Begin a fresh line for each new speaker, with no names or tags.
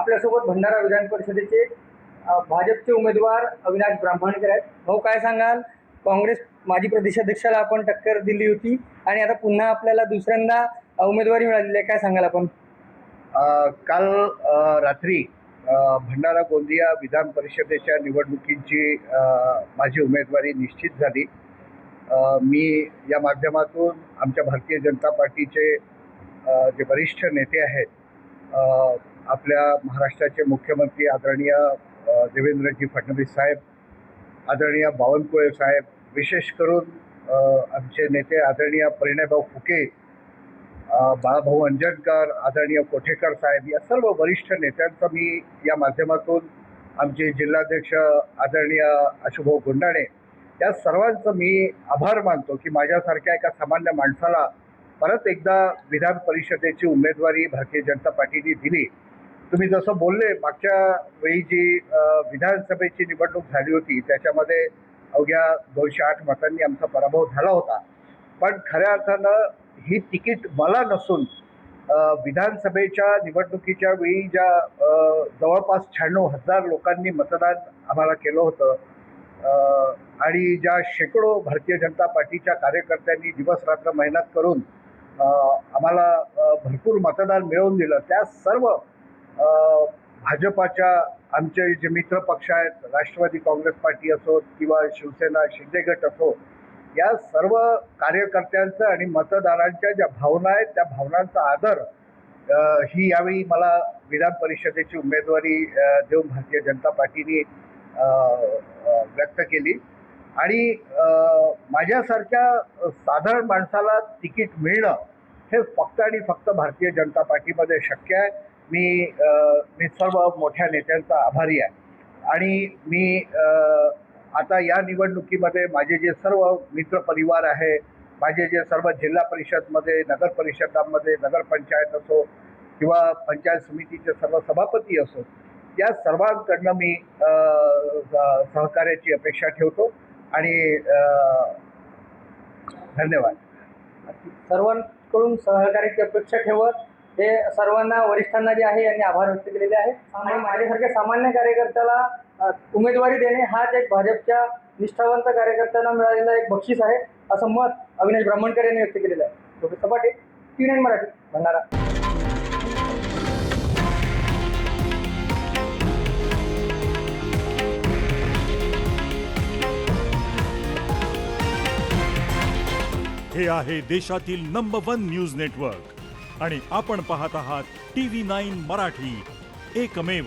आपल्यासोबत भंडारा विधान परिषदेचे भाजपचे उमेदवार अविनाश ब्राह्मणकर आहेत. भाऊ, काय सांगाल? काँग्रेस माजी प्रदेशाध्यक्षाला आपण टक्कर दिली होती आणि आता पुन्हा आपल्याला दुसऱ्यांदा उमेदवारी मिळालेली आहे. काय सांगाल आपण?
काल रात्री भंडारा गोंदिया विधान परिषदेच्या निवडणुकीची माझी उमेदवारी निश्चित झाली. मी या माध्यमातून आमच्या भारतीय जनता पार्टीचे जे वरिष्ठ नेते आहेत, आपल्या महाराष्ट्राचे मुख्यमंत्री आदरणीय देवेंद्रजी फडणवीस साहेब, आदरणीय बावनकुळे साहेब, विशेष करून आमचे नेते आदरणीय परिणयभाऊ फुके, बाळाभाऊ अंजनकर, आदरणीय कोठेकर साहेब, या सर्व वरिष्ठ नेत्यांचं मी या माध्यमातून, आमचे जिल्हाध्यक्ष आदरणीय अशुभाऊ गुंडाणे, या सर्वांचं मी आभार मानतो की माझ्यासारख्या एका सामान्य माणसाला परत एकदा विधान परिषदेची उमेदवारी भारतीय जनता पार्टीने दिली. तुम्ही जसं बोलले, मागच्या वेळी जी विधानसभेची निवडणूक झाली होती त्याच्यामध्ये अवघ्या 208 मतांनी आमचा पराभव झाला होता. पण खऱ्या अर्थानं ही तिकीट मला नसून विधानसभेच्या निवडणुकीच्या वेळी ज्या जवळपास 96,000 लोकांनी मतदान आम्हाला केलं होतं आणि ज्या शेकडो भारतीय जनता पार्टीच्या कार्यकर्त्यांनी दिवसरात्र मेहनत करून आम्हाला भरपूर मतदान मिळवून दिलं, त्या सर्व भाजपाच्या आमचे जे मित्र पक्ष आहेत, राष्ट्रवादी काँग्रेस पार्टी असो किंवा शिवसेना शिंदे गट असो, या सर्व कार्यकर्त्यांचं आणि मतदारांच्या ज्या भावना आहेत त्या भावनांचा आदर ही यावेळी मला विधान परिषदेची उमेदवारी देऊन भारतीय जनता पार्टीने व्यक्त केली. आणि माझ्यासारख्या साधारण माणसाला तिकीट मिळणं हे फक्त आणि फक्त भारतीय जनता पार्टीमध्ये शक्य आहे. मी सर्व मोठ्या नेत्यांचा आभारी आहे आणि मी आता या निवडणुकीमध्ये माझे जे सर्व मित्रपरिवार आहे, माझे जे सर्व जिल्हा परिषदमध्ये, नगर परिषदांमध्ये, नगरपंचायत असो किंवा पंचायत समितीचे सर्व सभापती असो, या सर्वांकडनं मी सहकार्याची अपेक्षा ठेवतो आणि धन्यवाद.
सर्वांकडून सहकार्याची अपेक्षा ठेवत हे सर्वांना, वरिष्ठांना जे आहे यांनी आभार व्यक्त केलेले आहेत. आणि माझ्यासारख्या सामान्य कार्यकर्त्याला उमेदवारी देणे हाच एक भाजपच्या निष्ठावंत कार्यकर्त्यांना मिळालेला एक बक्षीस आहे, असं मत अविनाश ब्राह्मणकर यांनी व्यक्त केलेलं आहे. डॉक्टर सपाटे, T9 मराठी, भंडारा.
हे आहे देशातील नंबर 1 न्यूज नेटवर्क आणि आपण पाहत आहात TV9 मराठी, एकमेव.